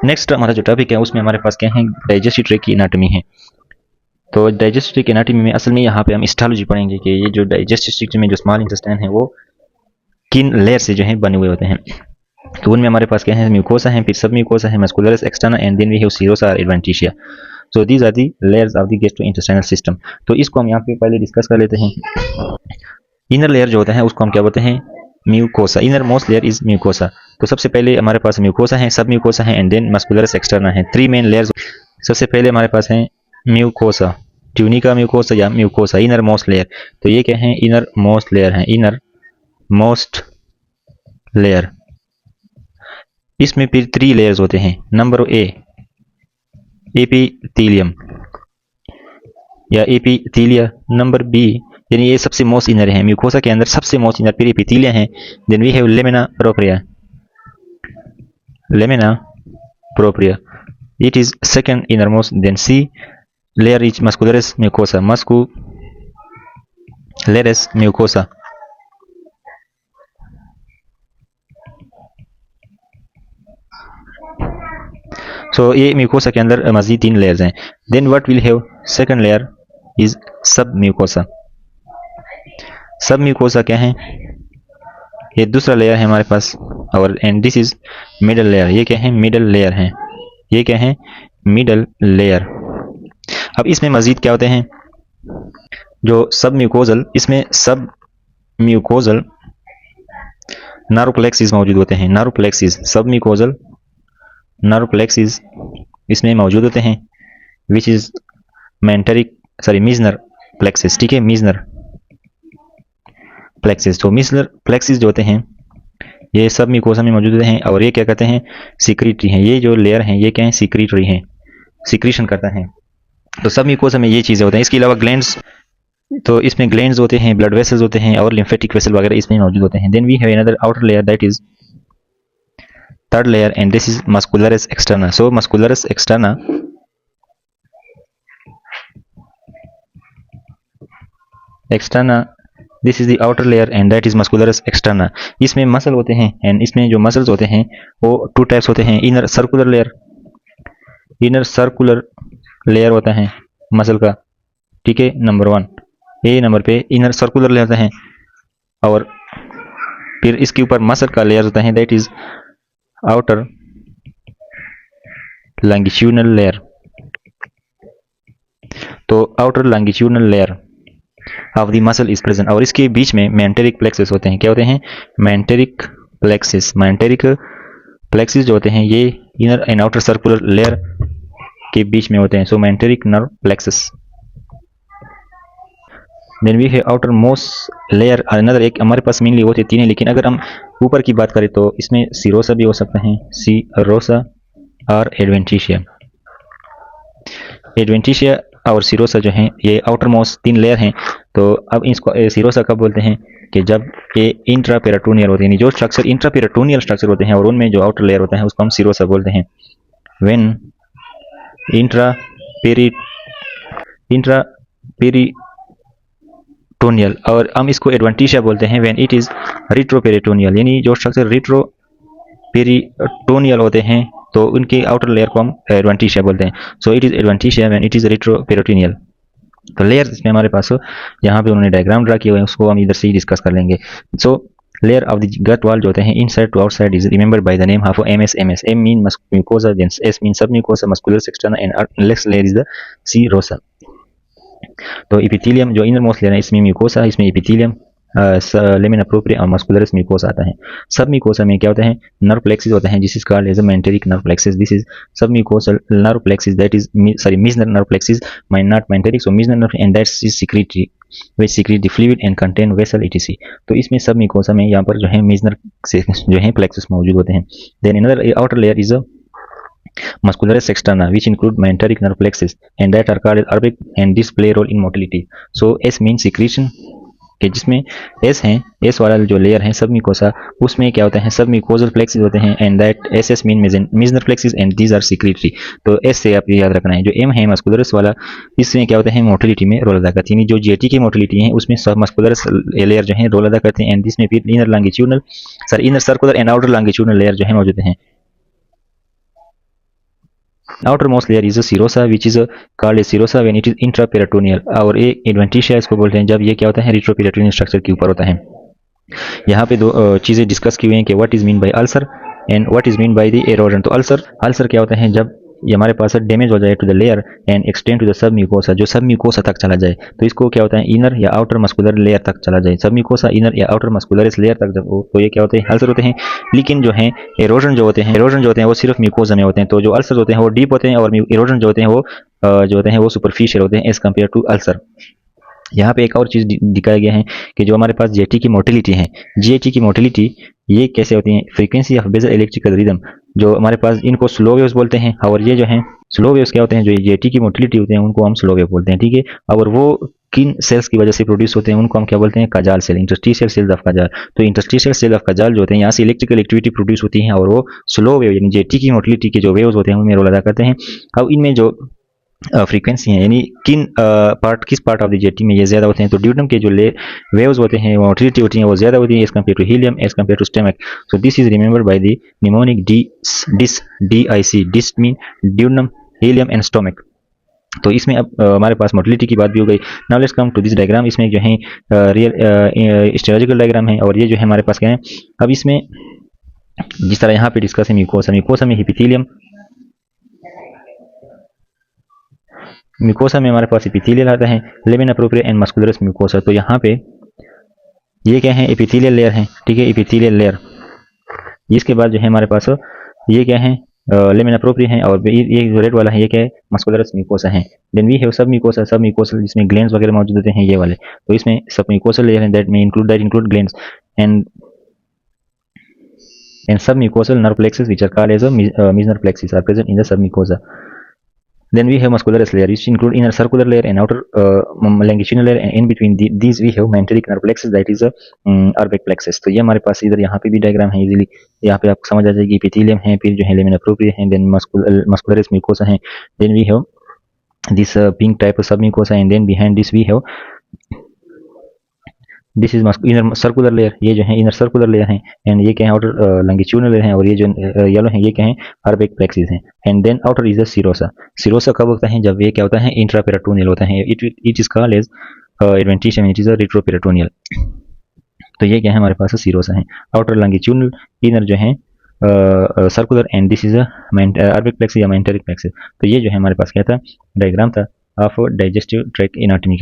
Next हमारा जो topic है उसमें हमारे पास क्या है, डाइजेस्टिव ट्रैक्ट की एनाटॉमी है। तो डाइजेस्टिव ट्रैक्ट की एनाटॉमी में असल में यहाँ पे हम हिस्टोलॉजी पढ़ेंगे कि ये जो डाइजेस्टिव ट्रैक्ट में जो स्मॉल इंटेस्टाइन है वो किन लेयर से जो है बने हुए होते हैं। तो उनमें हमारे पास क्या है, म्यूकोसा है, फिर सब म्यूकोसा है, muscularis externa, and then we have serosa और adventitia. So these are the layers of the gastrointestinal system. तो इसको हम यहाँ पे पहले डिस्कस कर लेते हैं। इनर लेयर जो होता है उसको हम क्या बोलते हैं, mucosa. Inner most layer is mucosa. तो सबसे पहले हमारे पास म्यूकोसा है, सब म्यूकोसा है, एंड देन मस्कुलरस एक्सटर्ना है। 3 मेन लेयर्स। सबसे पहले हमारे पास है म्यूकोसा, ट्यूनिका म्यूकोसा या म्यूकोसा, इनर मोस्ट लेयर। तो ये क्या है, इनर मोस्ट लेयर है, इनर मोस्ट लेयर। इसमें फिर 3 लेयर्स होते हैं। नंबर ए एपिथेलियम या एपिथेलिया, नंबर बी यानी ये सबसे मोस्ट इनर है, म्यूकोसा के अंदर सबसे मोस्ट इनर, फिर एपिथेलिया है, then we have lamina propria, lamina propria, it is second inner most, then C layer is muscularis mucosa, muscularis mucosa. So ये म्यूकोसा के अंदर मजीद 3 लेयर्स हैं। Then what will have second layer is submucosa. Submucosa क्या है, ये दूसरा layer है हमारे पास, और and this is middle layer. ये क्या है, मिडल लेयर है, ये क्या है, मिडल लेयर। अब इसमें मजीद क्या होते हैं, जो सब म्यूकोजल, इसमें सब म्यूकोजल नर्व प्लेक्सिस मौजूद होते हैं, नर्व प्लेक्सिस, सब म्यूकोजल नर्व प्लेक्सिस इसमें मौजूद होते हैं, विच इज मीजनर प्लेक्सिस, ठीक है, मीजनर प्लेक्सिस। तो मीजनर प्लेक्सिस जो होते हैं ये सब म्यूकोसा में मौजूद होते हैं, और ये क्या कहते हैं, सिक्रीटरी हैं। ये जो लेयर हैं ये क्या है, सिक्रीटरी हैं, सिक्रीशन करता है। तो सब म्यूकोसा में ये चीज़ें होते हैं। इसके अलावा ग्लैंड्स, तो इसमें ग्लैंड्स होते हैं, ब्लड वेसल्स होते हैं, और लिम्फेटिक वेसल वगैरह इसमें मौजूद होते हैं। Then we have another outer layer, that is third layer, and this is muscularis externa. So muscularis externa this is the outer layer, and that is muscularis externa. इसमें muscle होते हैं, and इसमें जो मसल्स होते हैं वो 2 types होते हैं। Inner circular layer, inner circular layer होता है मसल का, ठीक है, नंबर 1 ए नंबर पे इनर सर्कुलर लेयर होता है, और फिर इसके ऊपर मसल का लेयर होता है, that is outer longitudinal layer. तो outer longitudinal layer of the muscle is present, और इसके बीच में मेंटेरिक प्लेक्सेस होते हैं। क्या होते हैं, मेंटेरिक प्लेक्सेस। मेंटेरिक प्लेक्सेस जो होते हैं ये inner and outer circular layer के बीच में होते हैं। सो मेंटेरिक नर्व प्लेक्सेस। देन वी है आउटर मोस्ट लेयर अनदर, एक हमारे पास मेनली होते 3 है, लेकिन अगर हम ऊपर की बात करें तो इसमें सीरोसा भी हो सकता है, सीरोसा और एडवेंटिशिया। एडवेंटिशिया और सीरोसा जो हैं ये आउटर मोस्ट 3 लेयर हैं। तो अब इसको सीरोसा कब बोलते हैं, कि जब ये इंट्रापेरिटोनियल होते हैं, जो स्ट्रक्चर इंट्रापेरिटोनियल स्ट्रक्चर होते हैं और उनमें जो आउटर लेयर होता है उसको हम सीरोसा बोलते हैं। व्हेन इंट्रापेरिटोनियल, और हम इसको एडवेंटिशिया बोलते हैं व्हेन इट इज रिट्रोपेरिटोनियल, यानी जो स्ट्रक्चर रिट्रोपेरिटोनियल होते हैं तो उनके आउटर लेयर को हम एडवेंटिशिया बोलते हैं। So it is adventitia when it is retroperitoneal. तो लेयर्स इसमें हमारे पास यहाँ पे उन्होंने डायग्राम ड्रा किए हुए हैं, उसको हम इधर से ही डिस्कस कर लेंगे। So layer of the gut wall जो होते हैं inside to outside is remembered by the name of MS। M mean mucosa, then S mean submucosa, muscularis externa, and next layer is the serosa. तो epithelium जो inner most layer है इसमें mucosa, इसमें epithelium, lamina propria और मस्कुलरस mucosa आता है। सब mucosa में क्या होता है, नर्व प्लेक्सिस होता है, जिस is called as myenteric nerve plexus. This is submucosal nerve plexus, that is Meissner nerve plexus, not myenteric. So Meissner nerve and that is secretory which secrete the fluid and contain vessel etc। तो इसमें सब mucosa में यहाँ पर जो है Meissner से जो है प्लेक्सिस मौजूद होते हैं। Then another outer layer is a muscularis externa which include mesenteric nerve plexus and that are called urbic and this play role in motility। so S means secretion, कि जिसमें S है, S वाला जो layer है सब mucosa, उसमें क्या होता है, सब म्यूकोजल प्लेक्सिस होते हैं, and that SS mean Meissner plexus and these are secretory. तो S से आप याद रखना है। जो M है मस्कुलरस वाला, इसमें क्या होता है, मोटिलिटी में रोल अदा करती है, जो GT की मोटिलिटी है उसमें सब मस्कुलरस लेयर जो है रोल अदा करते हैं, एंड दिस में फिर inner circular and outer longitudinal layer जो है मौजूद हैं। Outer most layer is a serosa which is called a serosa when it is intraperitoneal, और ये एडवेंटिशिया इसको बोलते हैं जब ये क्या होता है रेट्रोपेरिटोनियल स्ट्रक्चर के ऊपर होता है। यहाँ पे दो चीज़ें डिस्कस की हुई हैं कि what is mean by ulcer and what is mean by the halogen. तो अल्सर क्या होता है जब ये हमारे पास डैमेज हो जाए to the layer and extend to the sub mucosa, जो सब म्यूकोसा तक चला जाए, तो इसको क्या होता है इनर या आउटर मस्कुलर लेयर तक चला जाए, सब म्यूकोसा इनर या आउटर मस्कुलर इस लेयर तक जब हो तो ये क्या होते हैं अल्सर होते हैं। लेकिन जो है एरोजन जो होते हैं वो सिर्फ म्यूकोसा में होते हैं, तो जो अल्सर होते हैं वो डीप होते हैं और एरोजन जो होते हैं वो सुपरफिशियल होते हैं एज कम्पेयर टू अल्सर। यहाँ पे एक और चीज़ दिखाया गया है कि जो हमारे पास जेटी की मोटिलिटी है, जीएटी की मोटिलिटी ये कैसे होती है, frequency of basal electrical rhythm, जो हमारे पास इनको स्लो वेव्स बोलते हैं, और ये जो है स्लो वेव्स क्या होते हैं, जो जेटी की मोटिलिटी होते हैं उनको हम स्लो वेव बोलते हैं, ठीक है। और वो किन सेल्स की वजह से प्रोड्यूस होते हैं उनको हम क्या बोलते हैं, काजाल सेल, इंटरस्टिशियल सेल्स ऑफ काजाल। तो इंटरस्टिशियल सेल ऑफ काजाल जो होते हैं यहाँ से इलेक्ट्रिकल एक्टिविटी प्रोड्यूस होती है और वो स्लो वेव यानी जेटी की मोटिलिटी के जो वेव्स होते हैं उनमें रोल अदा करते हैं। अब इनमें जो फ्रीक्वेंसी है यानी किस पार्ट ऑफ द जेटी में ये ज़्यादा होते हैं, तो ड्यूटम के जो वेव्स होते हैं मोटिलिटी होती है वो ज़्यादा होती है as compare to ileum as compare to stomach. So this is remembered by the mnemonic DIS mean duodenum ileum and stomach. तो इसमें अब हमारे पास मोटिलिटी की बात भी हो गई। Now let's come to this diagram. इसमें जो है रियल हिस्टोलॉजिकल डायग्राम है और ये जो है हमारे पास क्या है, अब इसमें जिस तरह यहाँ पे डिस्कस है म्यूकोसा में एपिथेलियम, म्यूकोसा में हमारे पास एपिथेलियल आता है, लेमिना प्रोप्रिया एंड मस्कुलरस म्यूकोसा। तो यहाँ पे ये क्या है एपिथेलियल लेयर है, ठीक है, एपिथेलियल लेयर। इसके बाद जो है हमारे पास ये क्या है लेमिना प्रोप्रिया है, और ये जो रेड वाला है ये क्या है मस्कुलरस म्यूकोसा है। देन वी हैव सब म्यूकोसा जिसमें ग्लैंड्स वगैरह मौजूद होते हैं ये वाले, तो इसमें सब म्यूकोसा लेयर है that include glands and submucosal nerve plexus which are called as a Meissner plexus are present in the submucosa. Then we have muscularis layer which include inner circular layer and outer longitudinal layer, and in between these we have mentoric nerve plexus that is a Urbach plexus. तो ये हमारे पास इधर यहाँ पे भी diagram है, easily यहाँ पे आपको समझ आ जाएगी। एपिथेलियम है, फिर जो है लेमिना प्रोप्रिया है, देन मस्कुलरिस म्यूकोसा है, then we have this pink type of submucosa, and then behind this we have this is inner circular layer, ये जो है इनर सर्कुलर लेयर है, एंड ये क्या है आउटर लॉन्गिट्यूडनल लेयर है, और ये जो येलो है ये क्या है अर्बिक प्लेक्सिस है, and then outer is the serosa. Serosa कब होता है, जब ये क्या होता है इंट्रापेरिटोनियल होता है, it is called as adventitium, it is a retroperitoneal. तो ये क्या है हमारे पास सीरोसा है, आउटर लॉन्गिट्यूडनल, इनर जो है circular, and this is Auerbach plexus या मेंटरिक प्लेक्सिस। तो ये जो है हमारे पास क्या था डायग्राम था ऑफ डाइजेस्टिव ट्रैक्ट एनाटॉमी।